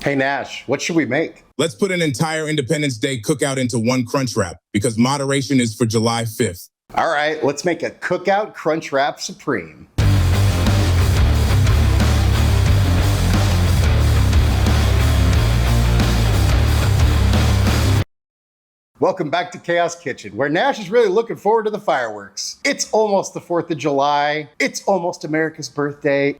Hey Nash, what should we make? Let's put an entire Independence Day cookout into one Crunchwrap because moderation is for July 5th. All right, let's make a Cookout Crunchwrap Supreme. Welcome back to Chaos Kitchen, where Nash is really looking forward to the fireworks. It's almost the 4th of July. It's almost America's birthday.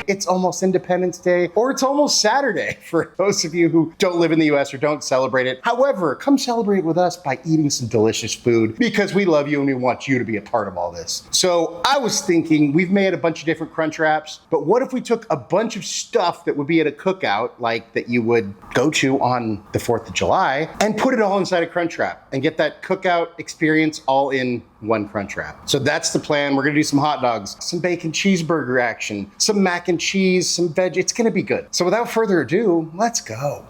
It's almost Independence Day, or it's almost Saturday for those of you who don't live in the US or don't celebrate it. However, come celebrate with us by eating some delicious food because we love you and we want you to be a part of all this. So I was thinking, we've made a bunch of different Crunchwraps, but what if we took a bunch of stuff that would be at a cookout, like that you would go to on the 4th of July, and put it all inside a Crunchwrap and get that cookout experience all in one Crunchwrap. So that's the plan. We're gonna do some hot dogs, some bacon cheeseburger action, some mac and cheese, some veg. It's gonna be good. So without further ado, let's go.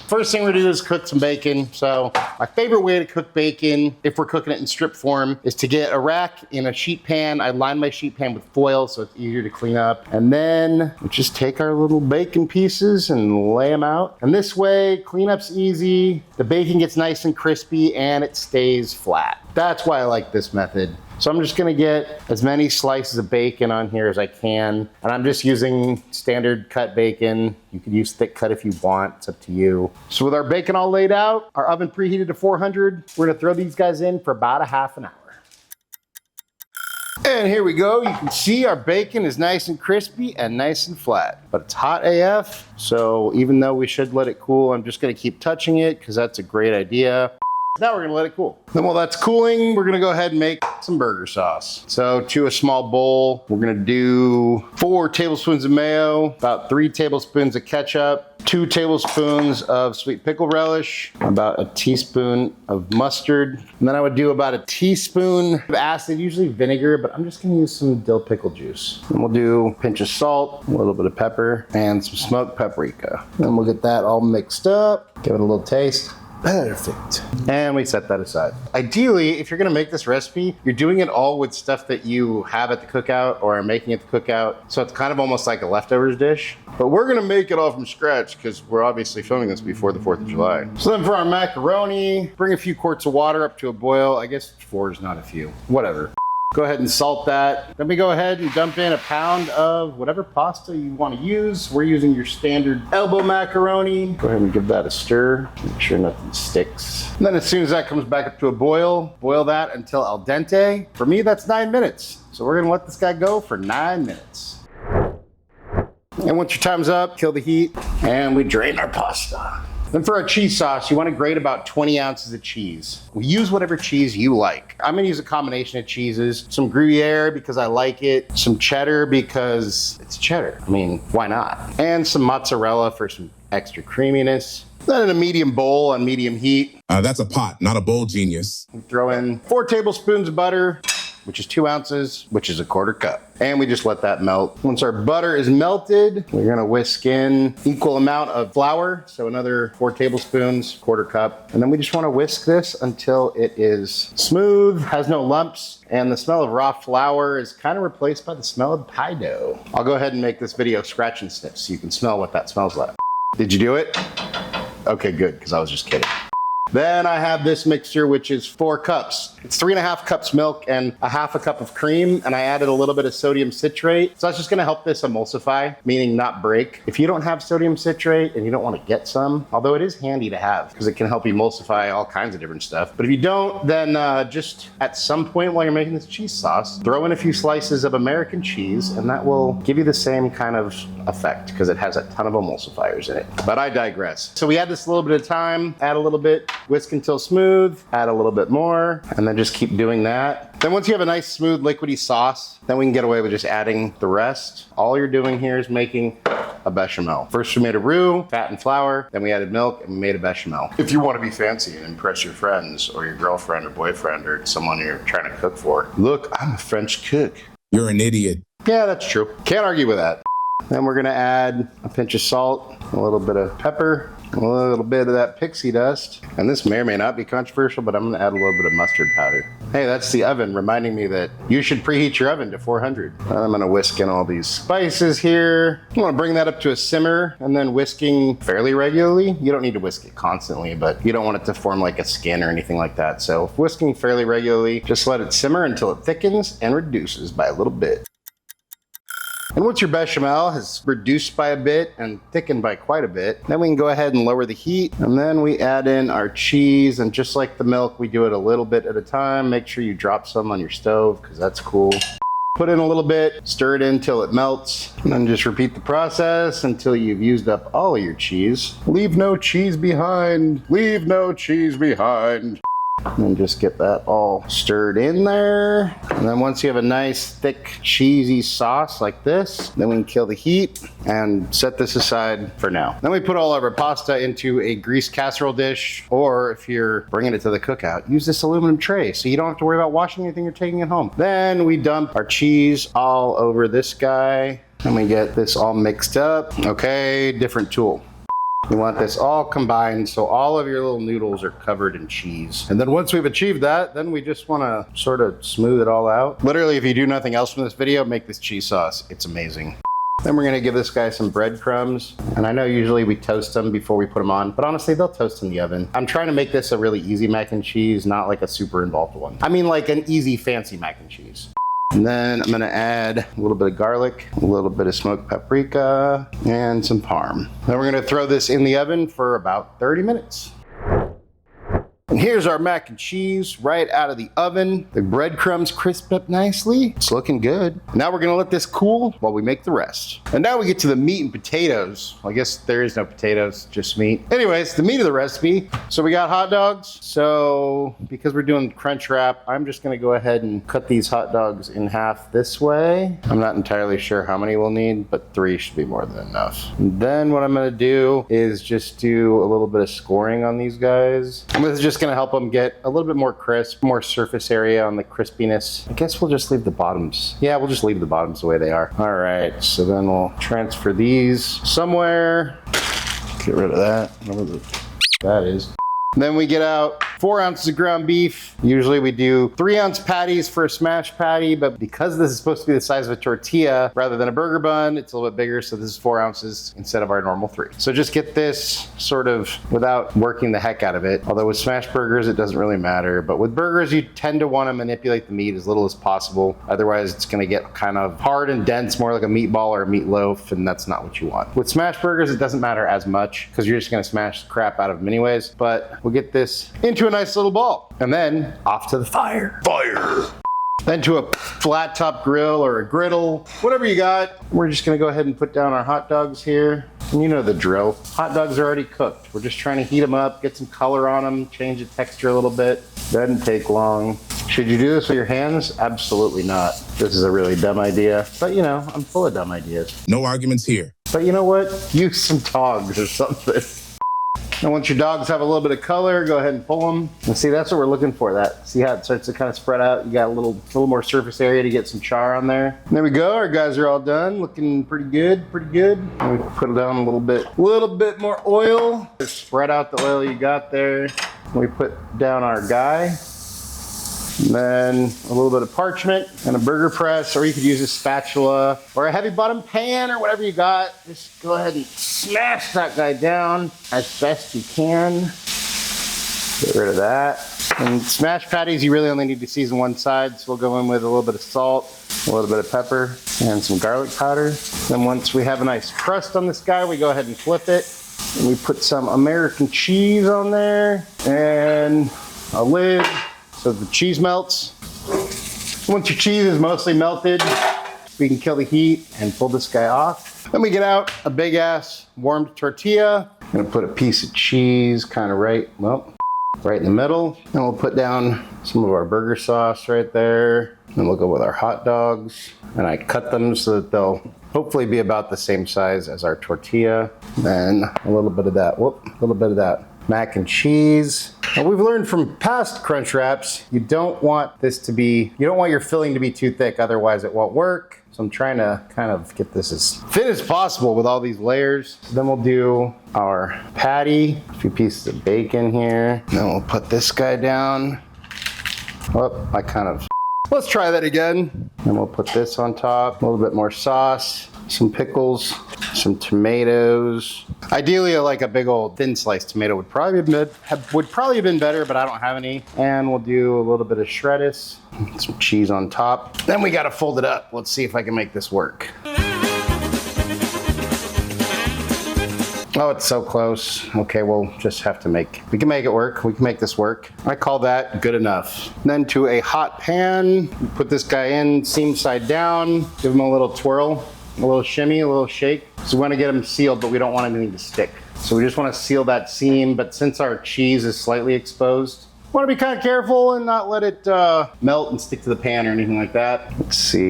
First thing we're gonna do is cook some bacon. So my favorite way to cook bacon, if we're cooking it in strip form, is to get a rack in a sheet pan. I line my sheet pan with foil so it's easier to clean up. And then we just take our little bacon pieces and lay them out. And this way, cleanup's easy, the bacon gets nice and crispy, and it stays flat. That's why I like this method. So I'm just gonna get as many slices of bacon on here as I can. And I'm just using standard cut bacon. You could use thick cut if you want, it's up to you. So with our bacon all laid out, our oven preheated to 400, we're gonna throw these guys in for about a half an hour. And here we go. You can see our bacon is nice and crispy and nice and flat, but it's hot AF. So even though we should let it cool, I'm just gonna keep touching it because that's a great idea. Now we're gonna let it cool. Then while that's cooling, we're gonna go ahead and make some burger sauce. So to a small bowl, we're gonna do 4 tablespoons of mayo, about 3 tablespoons of ketchup, 2 tablespoons of sweet pickle relish, about a teaspoon of mustard, and then I would do about a teaspoon of acid, usually vinegar, but I'm just gonna use some dill pickle juice. And we'll do a pinch of salt, a little bit of pepper, and some smoked paprika. Then we'll get that all mixed up, give it a little taste. Perfect. And we set that aside. Ideally, if you're gonna make this recipe, you're doing it all with stuff that you have at the cookout or are making at the cookout. So it's kind of almost like a leftovers dish. But we're gonna make it all from scratch because we're obviously filming this before the 4th of July. So then for our macaroni, bring a few quarts of water up to a boil. I guess 4 is not a few, whatever. Go ahead and salt that. Then we go ahead and dump in a pound of whatever pasta you want to use. We're using your standard elbow macaroni. Go ahead and give that a stir. Make sure nothing sticks. And then as soon as that comes back up to a boil that until al dente. For me, that's 9 minutes. So we're gonna let this guy go for 9 minutes. And once your time's up, kill the heat, and we drain our pasta. Then for our cheese sauce, you want to grate about 20 ounces of cheese. We use whatever cheese you like. I'm gonna use a combination of cheeses. Some Gruyere because I like it. Some cheddar because it's cheddar. I mean, why not? And some mozzarella for some extra creaminess. Then in a medium bowl on medium heat. That's a pot, not a bowl, genius. We throw in 4 tablespoons of butter, which is 2 ounces, which is a 1/4 cup. And we just let that melt. Once our butter is melted, we're gonna whisk in equal amount of flour. So another 4 tablespoons, 1/4 cup. And then we just wanna whisk this until it is smooth, has no lumps, and the smell of raw flour is kind of replaced by the smell of pie dough. I'll go ahead and make this video scratch and sniff so you can smell what that smells like. Did you do it? Okay, good, because I was just kidding. Then I have this mixture, which is 4 cups. It's 3.5 cups milk and a 1/2 cup of cream, and I added a little bit of sodium citrate. So that's just gonna help this emulsify, meaning not break. If you don't have sodium citrate and you don't wanna get some, although it is handy to have because it can help emulsify all kinds of different stuff. But if you don't, then just at some point while you're making this cheese sauce, throw in a few slices of American cheese, and that will give you the same kind of effect because it has a ton of emulsifiers in it. But I digress. So we add this a little bit of time, add a little bit, whisk until smooth, add a little bit more, and then just keep doing that. Then once you have a nice smooth liquidy sauce, then we can get away with just adding the rest. All you're doing here is making a bechamel. First we made a roux, fat and flour, then we added milk and we made a bechamel. If you want to be fancy and impress your friends or your girlfriend or boyfriend or someone you're trying to cook for, look, I'm a French cook. You're an idiot. Yeah, that's true. Can't argue with that. Then we're gonna add a pinch of salt, a little bit of pepper, A little bit of that pixie dust. And this may or may not be controversial, but I'm gonna add a little bit of mustard powder. Hey, that's the oven reminding me that you should preheat your oven to 400. And I'm gonna whisk in all these spices here. I'm gonna bring that up to a simmer and then whisking fairly regularly. You don't need to whisk it constantly, but you don't want it to form like a skin or anything like that. So whisking fairly regularly, just let it simmer until it thickens and reduces by a little bit. And once your bechamel has reduced by a bit and thickened by quite a bit, then we can go ahead and lower the heat. And then we add in our cheese, and just like the milk, we do it a little bit at a time. Make sure you drop some on your stove because that's cool. Put in a little bit, stir it in till it melts, and then just repeat the process until you've used up all of your cheese. Leave no cheese behind. Leave no cheese behind. And just get that all stirred in there. And then once you have a nice thick cheesy sauce like this, then we can kill the heat and set this aside for now. Then we put all of our pasta into a greased casserole dish, or if you're bringing it to the cookout, use this aluminum tray so you don't have to worry about washing anything or taking it home. Then we dump our cheese all over this guy and we get this all mixed up. Okay, different tool. You want this all combined so all of your little noodles are covered in cheese. And then once we've achieved that, then we just want to sort of smooth it all out. Literally, if you do nothing else from this video, make this cheese sauce. It's amazing. Then we're gonna give this guy some breadcrumbs. And I know usually we toast them before we put them on, but honestly, they'll toast in the oven. I'm trying to make this a really easy mac and cheese, not like a super involved one. I mean like an easy, fancy mac and cheese. And then I'm gonna add a little bit of garlic, a little bit of smoked paprika, and some parm. Then we're gonna throw this in the oven for about 30 minutes. And here's our mac and cheese right out of the oven. The breadcrumbs crisp up nicely. It's looking good. Now we're gonna let this cool while we make the rest. And now we get to the meat and potatoes. Well, I guess there is no potatoes, just meat. Anyways, the meat of the recipe. So we got hot dogs. So because we're doing crunch wrap, I'm just gonna go ahead and cut these hot dogs in half this way. I'm not entirely sure how many we'll need, but 3 should be more than enough. And then what I'm gonna do is just do a little bit of scoring on these guys. And this is just gonna help them get a little bit more crisp, more surface area on the crispiness. I guess we'll just leave the bottoms. Yeah, we'll just leave the bottoms the way they are. All right, so then we'll transfer these somewhere. Get rid of that, whatever that is. Then we get out 4 ounces of ground beef. Usually we do 3-ounce patties for a smash patty, but because this is supposed to be the size of a tortilla rather than a burger bun, it's a little bit bigger, so this is 4 ounces instead of our normal 3. So just get this sort of without working the heck out of it. Although with smash burgers, it doesn't really matter, but with burgers, you tend to want to manipulate the meat as little as possible. Otherwise, it's gonna get kind of hard and dense, more like a meatball or a meatloaf, and that's not what you want. With smash burgers, it doesn't matter as much because you're just gonna smash the crap out of them anyways, but we'll get this into a nice little ball. And then off to the fire. Then to a flat top grill or a griddle, whatever you got. We're just gonna go ahead and put down our hot dogs here. And you know the drill. Hot dogs are already cooked. We're just trying to heat them up, get some color on them, change the texture a little bit. Doesn't take long. Should you do this with your hands? Absolutely not. This is a really dumb idea, but you know, I'm full of dumb ideas. No arguments here. But you know what? Use some dogs or something. And once your dogs have a little bit of color, go ahead and pull them. And see, that's what we're looking for. That. See how it starts to kind of spread out? You got a little more surface area to get some char on there. And there we go. Our guys are all done. Looking pretty good, pretty good. And we put it on a little bit more oil. Just spread out the oil you got there. And we put down our guy. And then a little bit of parchment and a burger press, or you could use a spatula or a heavy bottom pan or whatever you got. Just go ahead and smash that guy down as best you can. Get rid of that. And smash patties, you really only need to season one side, so we'll go in with a little bit of salt, a little bit of pepper, and some garlic powder. Then once we have a nice crust on this guy, we go ahead and flip it. And we put some American cheese on there and a lid. So the cheese melts. Once your cheese is mostly melted, we can kill the heat and pull this guy off. Then we get out a big ass warmed tortilla. I'm gonna put a piece of cheese kind of right in the middle. And we'll put down some of our burger sauce right there. And we'll go with our hot dogs. And I cut them so that they'll hopefully be about the same size as our tortilla. Then a little bit of that, mac and cheese. Now we've learned from past crunch wraps, you don't want your filling to be too thick, otherwise it won't work. So I'm trying to kind of get this as thin as possible with all these layers. Then we'll do our patty, a few pieces of bacon here. Then we'll put this guy down. Oh, let's try that again. And we'll put this on top, a little bit more sauce, some pickles, some tomatoes. Ideally, like a big old thin sliced tomato would probably have been better, but I don't have any. And we'll do a little bit of shreddis, some cheese on top. Then we gotta fold it up. Let's see if I can make this work. Oh, it's so close. Okay, we'll just have to we can make it work. We can make this work. I call that good enough. Then to a hot pan, put this guy in, seam side down, give him a little twirl, a little shimmy, a little shake. So we want to get them sealed, but we don't want anything to stick. So we just want to seal that seam, but since our cheese is slightly exposed, we want to be kind of careful and not let it melt and stick to the pan or anything like that. Let's see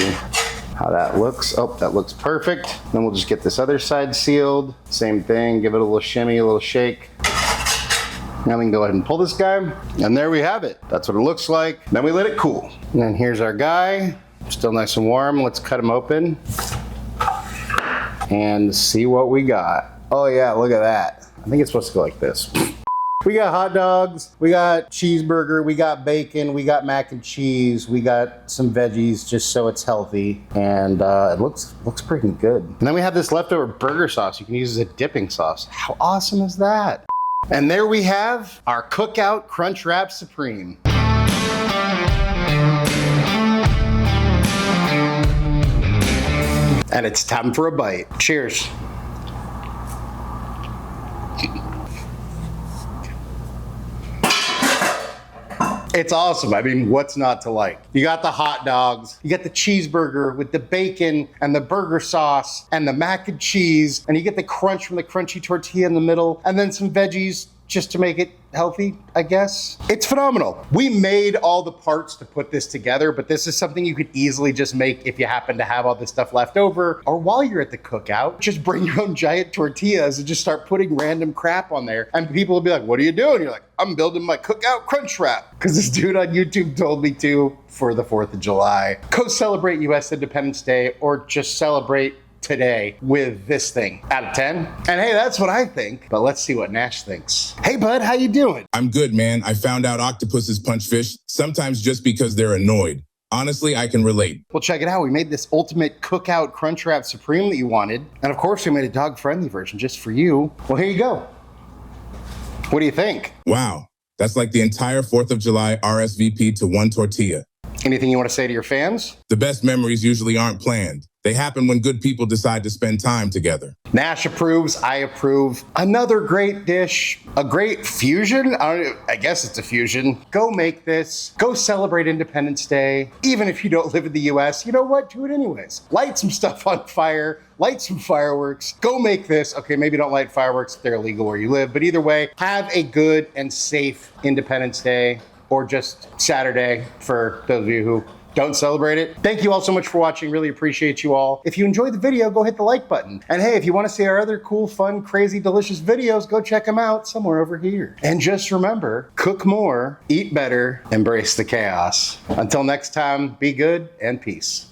how that looks. Oh, that looks perfect. Then we'll just get this other side sealed. Same thing, give it a little shimmy, a little shake. Now we can go ahead and pull this guy, and there we have it. That's what it looks like. Then we let it cool. And then here's our guy, still nice and warm. Let's cut him open and see what we got. Oh yeah, look at that. I think it's supposed to go like this. We got hot dogs, we got cheeseburger, we got bacon, we got mac and cheese, we got some veggies just so it's healthy, and it looks pretty good. And then we have this leftover burger sauce you can use as a dipping sauce. How awesome is that? And there we have our Cookout Crunchwrap Supreme. And it's time for a bite. Cheers. It's awesome. I mean, what's not to like? You got the hot dogs, you got the cheeseburger with the bacon and the burger sauce and the mac and cheese, and you get the crunch from the crunchy tortilla in the middle, and then some veggies just to make it healthy, I guess. It's phenomenal. We made all the parts to put this together, but this is something you could easily just make if you happen to have all this stuff left over, or while you're at the cookout, just bring your own giant tortillas and just start putting random crap on there. And people will be like, what are you doing? You're like, I'm building my Cookout Crunch Wrap. Because this dude on YouTube told me to for the 4th of July. Go celebrate US Independence Day, or just celebrate today with this thing. Out of 10? And hey, that's what I think, but let's see what Nash thinks. Hey bud, how you doing? I'm good, man. I found out octopuses punch fish, sometimes just because they're annoyed. Honestly, I can relate. Well, check it out. We made this ultimate Cookout Crunchwrap Supreme that you wanted. And of course, we made a dog-friendly version just for you. Well, here you go. What do you think? Wow, that's like the entire 4th of July RSVP to one tortilla. Anything you want to say to your fans? The best memories usually aren't planned. They happen when good people decide to spend time together. Nash approves, I approve. Another great dish, a great fusion. I guess it's a fusion. Go make this. Go celebrate Independence Day. Even if you don't live in the US, you know what? Do it anyways. Light some stuff on fire. Light some fireworks. Go make this. Okay, maybe don't light fireworks if they're illegal where you live. But either way, have a good and safe Independence Day, or just Saturday for those of you who don't celebrate it. Thank you all so much for watching. Really appreciate you all. If you enjoyed the video, go hit the like button. And hey, if you want to see our other cool, fun, crazy, delicious videos, go check them out somewhere over here. And just remember, cook more, eat better, embrace the chaos. Until next time, be good and peace.